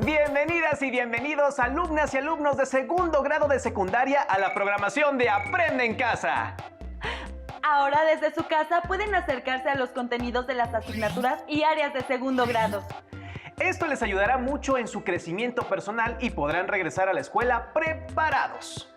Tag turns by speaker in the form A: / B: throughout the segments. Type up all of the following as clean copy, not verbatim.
A: Bienvenidas y bienvenidos, alumnas y alumnos de segundo grado de secundaria, a la programación de Aprende en Casa.
B: Ahora desde su casa pueden acercarse a los contenidos de las asignaturas y áreas de segundo grado.
A: Esto les ayudará mucho en su crecimiento personal y podrán regresar a la escuela preparados.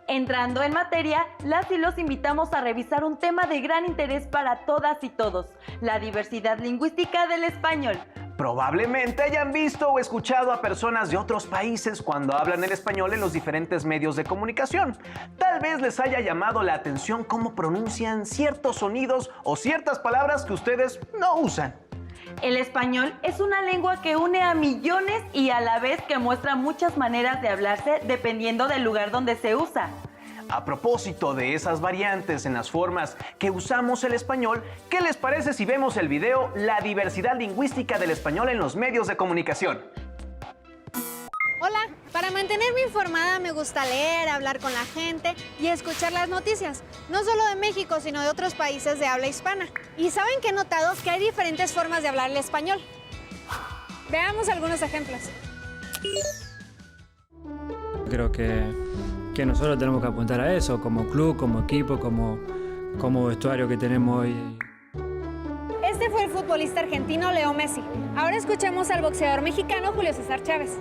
B: Entrando en materia, las y los invitamos a revisar un tema de gran interés para todas y todos: la diversidad lingüística del español.
A: Probablemente hayan visto o escuchado a personas de otros países cuando hablan el español en los diferentes medios de comunicación. Tal vez les haya llamado la atención cómo pronuncian ciertos sonidos o ciertas palabras que ustedes no usan.
B: El español es una lengua que une a millones y a la vez que muestra muchas maneras de hablarse dependiendo del lugar donde se usa.
A: A propósito de esas variantes en las formas que usamos el español, ¿qué les parece si vemos el video La diversidad lingüística del español en los medios de comunicación?
C: Hola, para mantenerme informada me gusta leer, hablar con la gente y escuchar las noticias, no solo de México, sino de otros países de habla hispana. ¿Y saben que he notado? Que hay diferentes formas de hablar el español. Veamos algunos ejemplos.
D: Creo que nosotros tenemos que apuntar a eso, como club, como equipo, como vestuario que tenemos hoy.
C: Este fue el futbolista argentino Leo Messi. Ahora escuchemos al boxeador mexicano Julio César Chávez.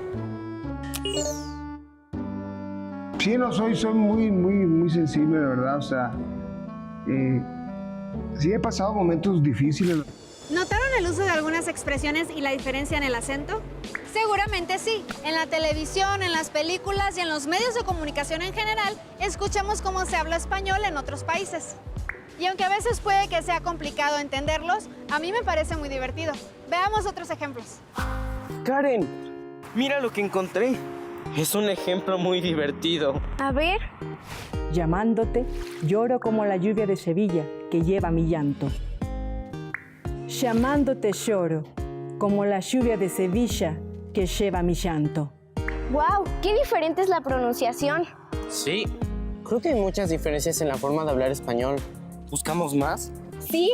E: Sí, no soy muy sensible, la verdad. O sea, sí he pasado momentos difíciles.
C: ¿Notaron el uso de algunas expresiones y la diferencia en el acento? Seguramente sí. En la televisión, en las películas y en los medios de comunicación en general, escuchamos cómo se habla español en otros países. Y aunque a veces puede que sea complicado entenderlos, a mí me parece muy divertido. Veamos otros ejemplos.
F: Karen, mira lo que encontré. Es un ejemplo muy divertido.
C: A ver.
G: Llamándote, lloro como la lluvia de Sevilla que lleva mi llanto. Llamándote lloro como la lluvia de Sevilla que lleva mi llanto.
H: ¡Wow! ¡Qué diferente es la pronunciación!
F: Sí, creo que hay muchas diferencias en la forma de hablar español. ¿Buscamos más?
H: Sí.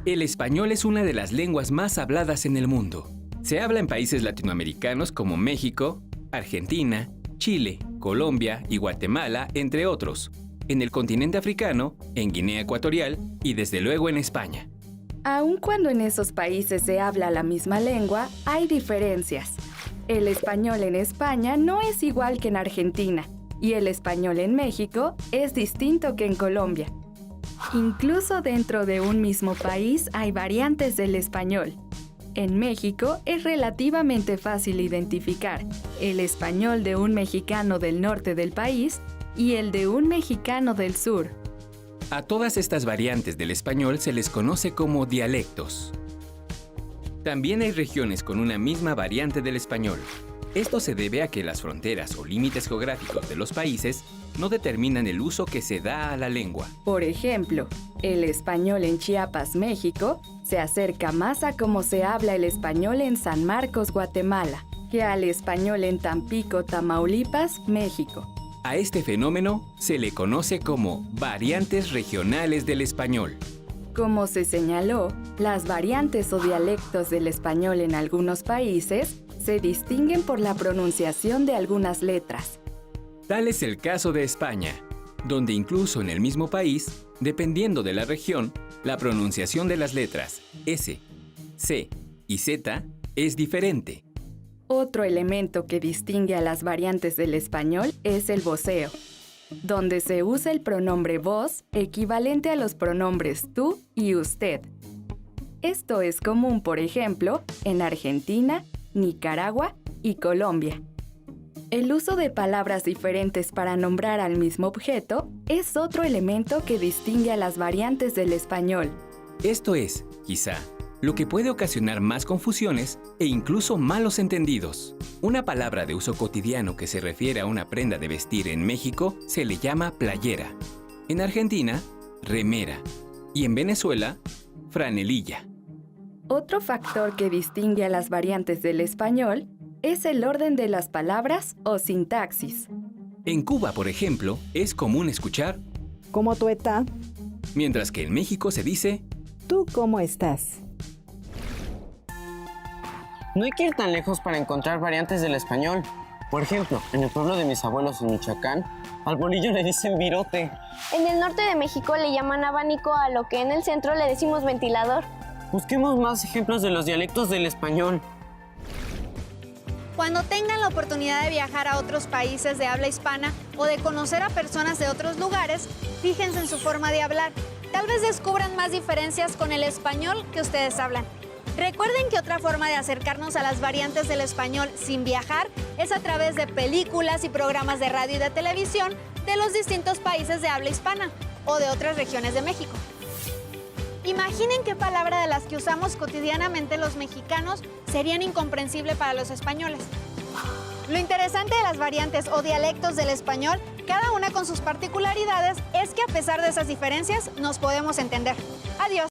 I: El español es una de las lenguas más habladas en el mundo. Se habla en países latinoamericanos como México, Argentina, Chile, Colombia y Guatemala, entre otros. En el continente africano, en Guinea Ecuatorial y desde luego en España.
J: Aun cuando en esos países se habla la misma lengua, hay diferencias. El español en España no es igual que en Argentina, y el español en México es distinto que en Colombia. Incluso dentro de un mismo país hay variantes del español. En México es relativamente fácil identificar el español de un mexicano del norte del país y el de un mexicano del sur.
I: A todas estas variantes del español se les conoce como dialectos. También hay regiones con una misma variante del español. Esto se debe a que las fronteras o límites geográficos de los países no determinan el uso que se da a la lengua.
J: Por ejemplo, el español en Chiapas, México, se acerca más a cómo se habla el español en San Marcos, Guatemala, que al español en Tampico, Tamaulipas, México.
I: A este fenómeno se le conoce como variantes regionales del español.
J: Como se señaló, las variantes o dialectos del español en algunos países se distinguen por la pronunciación de algunas letras.
I: Tal es el caso de España, donde incluso en el mismo país, dependiendo de la región, la pronunciación de las letras S, C y Z es diferente.
J: Otro elemento que distingue a las variantes del español es el voceo, donde se usa el pronombre vos equivalente a los pronombres tú y usted. Esto es común, por ejemplo, en Argentina, Nicaragua y Colombia. El uso de palabras diferentes para nombrar al mismo objeto es otro elemento que distingue a las variantes del español.
I: Esto es, quizá, lo que puede ocasionar más confusiones e incluso malos entendidos. Una palabra de uso cotidiano que se refiere a una prenda de vestir en México se le llama playera. En Argentina, remera. Y en Venezuela, franelilla.
J: Otro factor que distingue a las variantes del español es el orden de las palabras o sintaxis.
I: En Cuba, por ejemplo, es común escuchar
G: ¿Cómo tú estás?
I: mientras que en México se dice
G: ¿Tú cómo estás?
F: No hay que ir tan lejos para encontrar variantes del español. Por ejemplo, en el pueblo de mis abuelos en Michoacán, al bolillo le dicen virote.
H: En el norte de México le llaman abanico a lo que en el centro le decimos ventilador.
F: Busquemos más ejemplos de los dialectos del español.
C: Cuando tengan la oportunidad de viajar a otros países de habla hispana o de conocer a personas de otros lugares, fíjense en su forma de hablar. Tal vez descubran más diferencias con el español que ustedes hablan. Recuerden que otra forma de acercarnos a las variantes del español sin viajar es a través de películas y programas de radio y de televisión de los distintos países de habla hispana o de otras regiones de México. Imaginen qué palabra de las que usamos cotidianamente los mexicanos serían incomprensible para los españoles. Lo interesante de las variantes o dialectos del español, cada una con sus particularidades, es que a pesar de esas diferencias nos podemos entender. Adiós.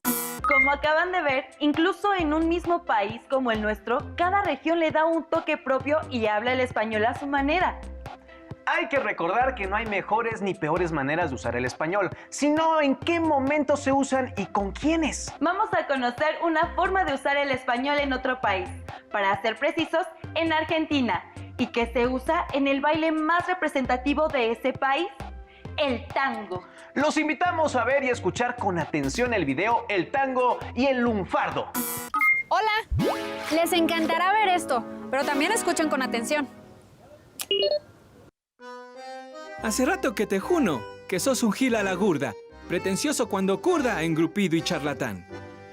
B: Como acaban de ver, incluso en un mismo país como el nuestro, cada región le da un toque propio y habla el español a su manera.
A: Hay que recordar que no hay mejores ni peores maneras de usar el español, sino en qué momentos se usan y con quiénes.
B: Vamos a conocer una forma de usar el español en otro país, para ser precisos, en Argentina, y que se usa en el baile más representativo de ese país, el tango.
A: Los invitamos a ver y escuchar con atención el video El tango y el lunfardo.
C: Hola, les encantará ver esto, pero también escuchen con atención.
I: Hace rato que te juno, que sos un gil a la gurda, pretencioso cuando curda, engrupido y charlatán.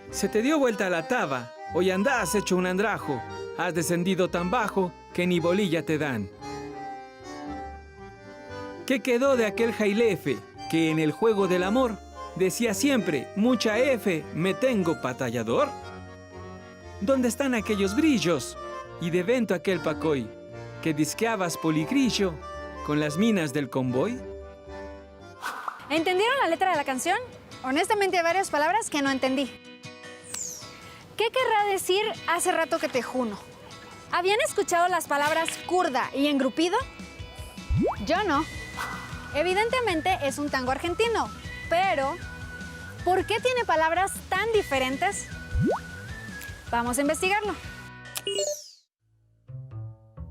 I: Se te dio vuelta la taba, hoy andás hecho un andrajo, has descendido tan bajo que ni bolilla te dan. ¿Qué quedó de aquel jailefe que en el juego del amor decía siempre, mucha F, me tengo batallador? ¿Dónde están aquellos brillos? Y de vento aquel pacoy, que disqueabas poligrillo con las minas del convoy.
C: ¿Entendieron la letra de la canción? Honestamente hay varias palabras que no entendí. ¿Qué querrá decir hace rato que te juno? ¿Habían escuchado las palabras curda y engrupido? Yo no. Evidentemente es un tango argentino, pero ¿por qué tiene palabras tan diferentes? Vamos a investigarlo.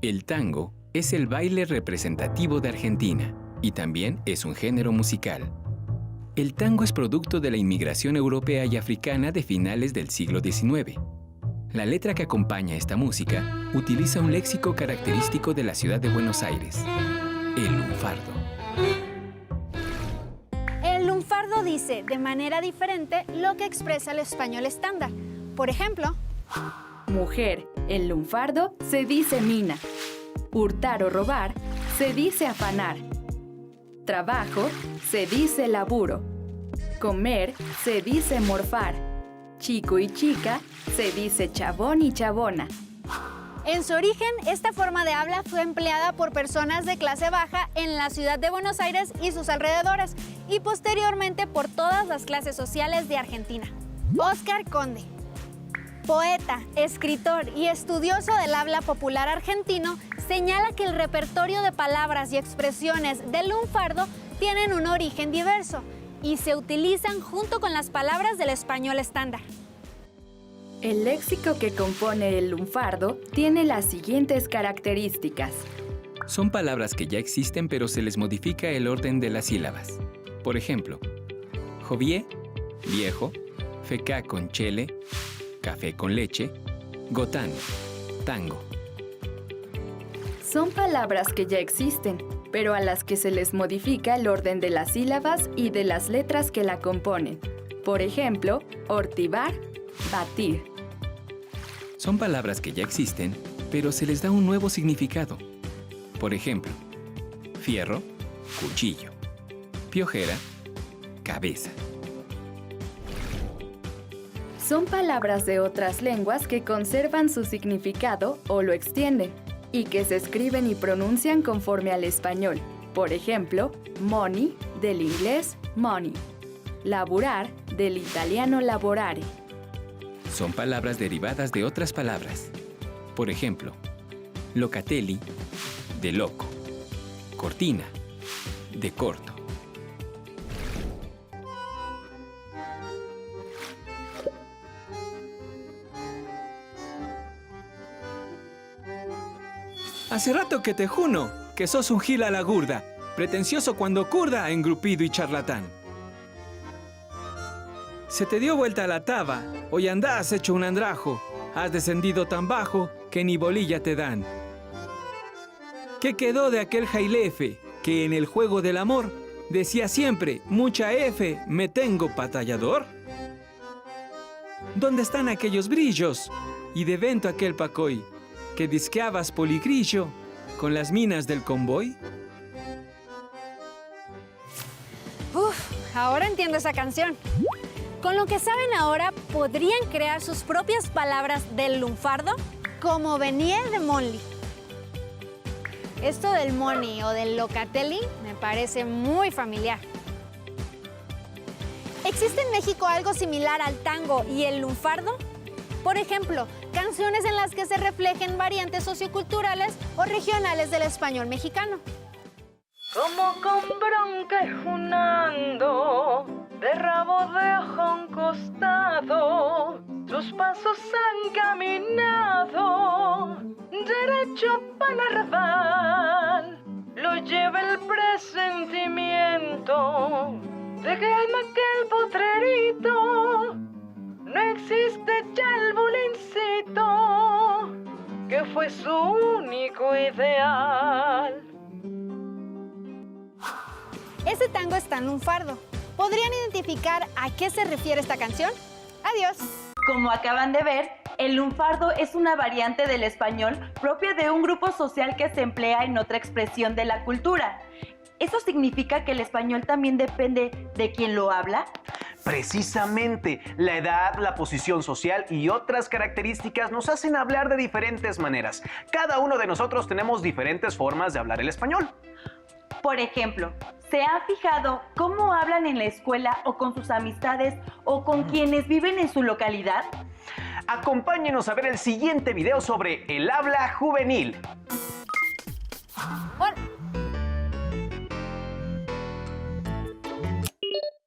I: El tango es el baile representativo de Argentina y también es un género musical. El tango es producto de la inmigración europea y africana de finales del siglo XIX. La letra que acompaña esta música utiliza un léxico característico de la ciudad de Buenos Aires, el lunfardo.
C: El lunfardo dice de manera diferente lo que expresa el español estándar. Por ejemplo,
J: Mujer, en lunfardo se dice mina. Hurtar o robar se dice afanar. Trabajo se dice laburo. Comer se dice morfar. Chico y chica se dice chabón y chabona.
C: en su origen, esta forma de habla fue empleada por personas de clase baja en la ciudad de Buenos Aires y sus alrededores, y posteriormente por todas las clases sociales de Argentina. Óscar Conde, poeta, escritor y estudioso del habla popular argentino, señala que el repertorio de palabras y expresiones del lunfardo tienen un origen diverso y se utilizan junto con las palabras del español estándar.
J: El léxico que compone el lunfardo tiene las siguientes características.
I: Son palabras que ya existen, pero se les modifica el orden de las sílabas. Por ejemplo, jovié, viejo, fecá con chele, café con leche, gotán, tango.
J: Son palabras que ya existen, pero a las que se les modifica el orden de las sílabas y de las letras que la componen. Por ejemplo, ortivar, batir.
I: Son palabras que ya existen, pero se les da un nuevo significado. Por ejemplo, fierro, cuchillo, piojera, cabeza.
J: Son palabras de otras lenguas que conservan su significado o lo extienden, y que se escriben y pronuncian conforme al español. Por ejemplo, money, del inglés money. Laburar, del italiano lavorare.
I: Son palabras derivadas de otras palabras. Por ejemplo, locatelli, de loco, cortina, de corto. Hace rato que te juno que sos un gil a la gurda, pretencioso cuando curda, engrupido y charlatán. Se te dio vuelta la taba, hoy andás hecho un andrajo, has descendido tan bajo que ni bolilla te dan. ¿Qué quedó de aquel jailefe que en el juego del amor decía siempre, mucha F, me tengo batallador? ¿Dónde están aquellos brillos? Y de vento aquel pacoy, que disqueabas poligrillo con las minas del convoy.
C: Ahora entiendo esa canción. Con lo que saben ahora, ¿podrían crear sus propias palabras del lunfardo? Como venía de Monly. Esto del money o del locatelli me parece muy familiar. ¿Existe en México algo similar al tango y el lunfardo? Por ejemplo, canciones en las que se reflejen variantes socioculturales o regionales del español mexicano.
K: Como con bronca y junando, de rabo de ojo a un costado, sus pasos han caminado, derecho para Narval, lo lleva el presentimiento de que en aquel potrerito no existe ya el bulincito, que fue su único ideal.
C: Ese tango está en lunfardo. ¿Podrían identificar a qué se refiere esta canción? Adiós.
B: Como acaban de ver, el lunfardo es una variante del español propia de un grupo social que se emplea en otra expresión de la cultura. ¿Eso significa que el español también depende de quien lo habla?
A: Precisamente, la edad, la posición social y otras características nos hacen hablar de diferentes maneras. Cada uno de nosotros tenemos diferentes formas de hablar el español.
B: Por ejemplo, ¿se han fijado cómo hablan en la escuela o con sus amistades o con quienes viven en su localidad?
A: Acompáñenos a ver el siguiente video sobre el habla juvenil.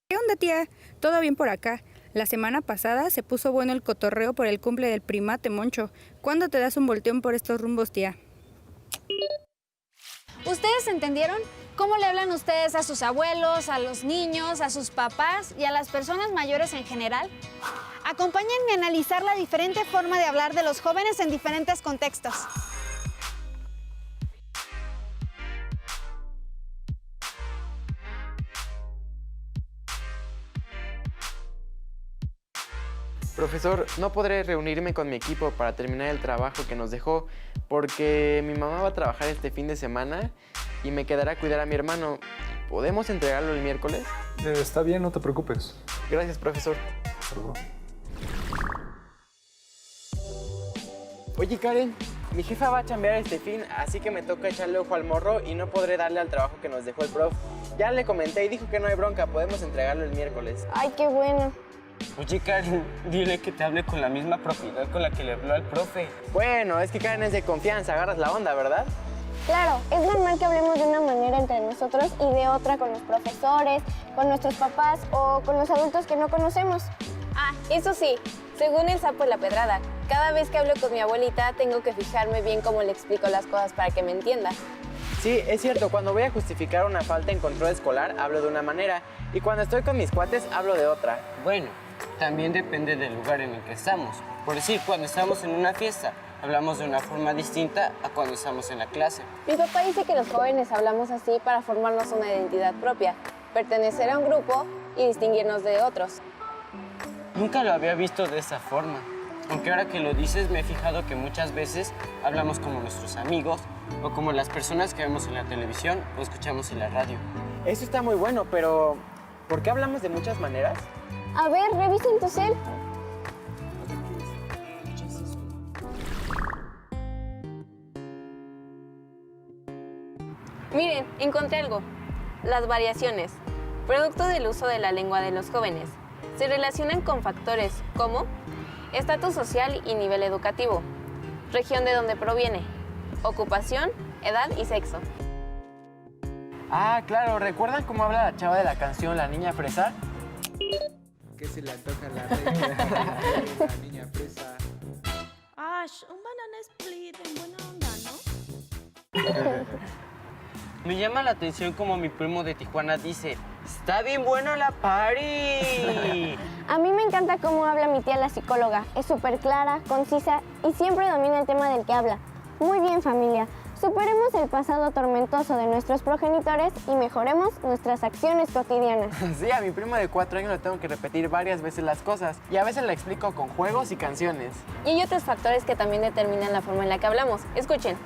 L: ¿Qué onda, tía? ¿Todo bien por acá? La semana pasada se puso bueno el cotorreo por el cumple del primate Moncho. ¿Cuándo te das un volteón por estos rumbos, tía?
C: ¿Ustedes entendieron? ¿Cómo le hablan ustedes a sus abuelos, a los niños, a sus papás y a las personas mayores en general? Acompáñenme a analizar la diferente forma de hablar de los jóvenes en diferentes contextos.
F: Profesor, no podré reunirme con mi equipo para terminar el trabajo que nos dejó porque mi mamá va a trabajar este fin de semana y me quedará a cuidar a mi hermano. ¿Podemos entregarlo el miércoles?
M: Está bien, no te preocupes.
F: Gracias, profesor. Oye, Karen, mi jefa va a chambear este fin, así que me toca echarle ojo al morro y no podré darle al trabajo que nos dejó el prof. Ya le comenté y dijo que no hay bronca, podemos entregarlo el miércoles.
H: Ay, qué bueno.
F: Oye, Karen, dile que te hable con la misma propiedad con la que le habló al profe. Bueno, es que Karen es de confianza, agarras la onda, ¿verdad?
H: Claro, es normal que hablemos de una manera entre nosotros y de otra con los profesores, con nuestros papás o con los adultos que no conocemos.
N: Ah, eso sí, según el sapo de la pedrada, cada vez que hablo con mi abuelita tengo que fijarme bien cómo le explico las cosas para que me entienda.
F: Sí, es cierto, cuando voy a justificar una falta en control escolar hablo de una manera y cuando estoy con mis cuates hablo de otra.
O: Bueno, también depende del lugar en el que estamos. Por decir, cuando estamos en una fiesta, hablamos de una forma distinta a cuando estamos en la clase.
N: Mi papá dice que los jóvenes hablamos así para formarnos una identidad propia, pertenecer a un grupo y distinguirnos de otros.
O: Nunca lo había visto de esa forma. Aunque ahora que lo dices, me he fijado que muchas veces hablamos como nuestros amigos o como las personas que vemos en la televisión o escuchamos en la radio.
F: Eso está muy bueno, pero ¿por qué hablamos de muchas maneras?
H: A ver, revisen tu cel.
N: Miren, encontré algo. Las variaciones, producto del uso de la lengua de los jóvenes, se relacionan con factores como estatus social y nivel educativo, región de donde proviene, ocupación, edad y sexo.
F: Ah, claro, ¿recuerdan cómo habla la chava de la canción La Niña Fresa?
P: Que se le antoja la reina, la niña fresa.
Q: Ash, un banana split en buena onda, ¿no?
O: Me llama la atención como mi primo de Tijuana dice, ¡está bien buena la party!
H: A mí me encanta cómo habla mi tía la psicóloga. Es súper clara, concisa y siempre domina el tema del que habla. Muy bien, familia. Superemos el pasado tormentoso de nuestros progenitores y mejoremos nuestras acciones cotidianas.
F: Sí, a mi primo de 4 años le tengo que repetir varias veces las cosas y a veces le explico con juegos y canciones.
N: Y hay otros factores que también determinan la forma en la que hablamos. Escuchen.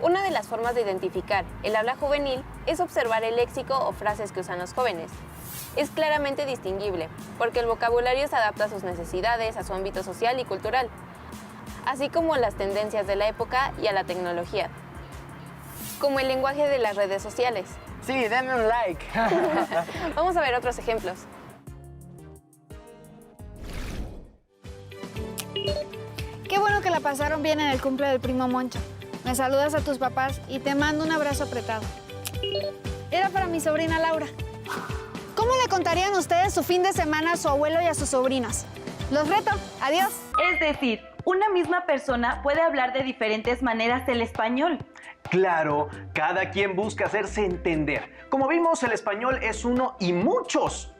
N: Una de las formas de identificar el habla juvenil es observar el léxico o frases que usan los jóvenes. Es claramente distinguible, porque el vocabulario se adapta a sus necesidades, a su ámbito social y cultural, así como a las tendencias de la época y a la tecnología, como el lenguaje de las redes sociales.
F: Sí, denme un like.
N: Vamos a ver otros ejemplos.
C: Qué bueno que la pasaron bien en el cumple del primo Moncho. Me saludas a tus papás y te mando un abrazo apretado. Era para mi sobrina Laura. ¿Cómo le contarían ustedes su fin de semana a su abuelo y a sus sobrinos? Los reto. Adiós.
B: Es decir, una misma persona puede hablar de diferentes maneras el español.
A: Claro, cada quien busca hacerse entender. Como vimos, el español es uno y muchos.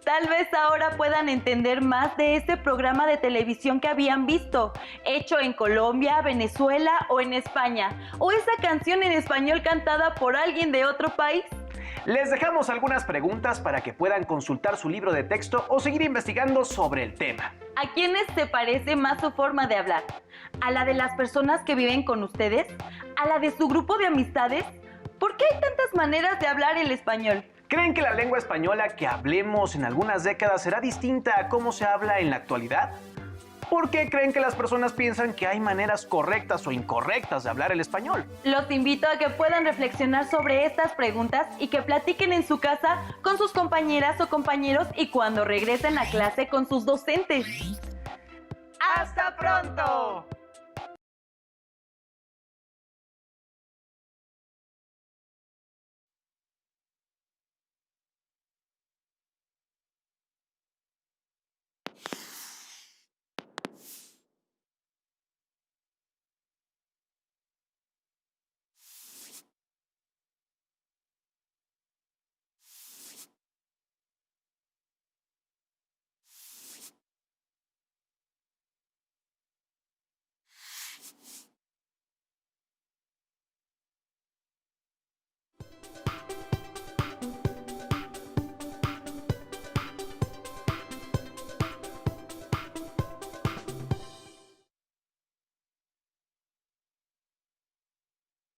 B: Tal vez ahora puedan entender más de este programa de televisión que habían visto, hecho en Colombia, Venezuela o en España, o esa canción en español cantada por alguien de otro país.
A: Les dejamos algunas preguntas para que puedan consultar su libro de texto o seguir investigando sobre el tema.
B: ¿A quiénes se parece más su forma de hablar? ¿A la de las personas que viven con ustedes? ¿A la de su grupo de amistades? ¿Por qué hay tantas maneras de hablar el español?
A: ¿Creen que la lengua española que hablemos en algunas décadas será distinta a cómo se habla en la actualidad? ¿Por qué creen que las personas piensan que hay maneras correctas o incorrectas de hablar el español?
B: Los invito a que puedan reflexionar sobre estas preguntas y que platiquen en su casa con sus compañeras o compañeros y cuando regresen a clase con sus docentes.
A: ¡Hasta pronto!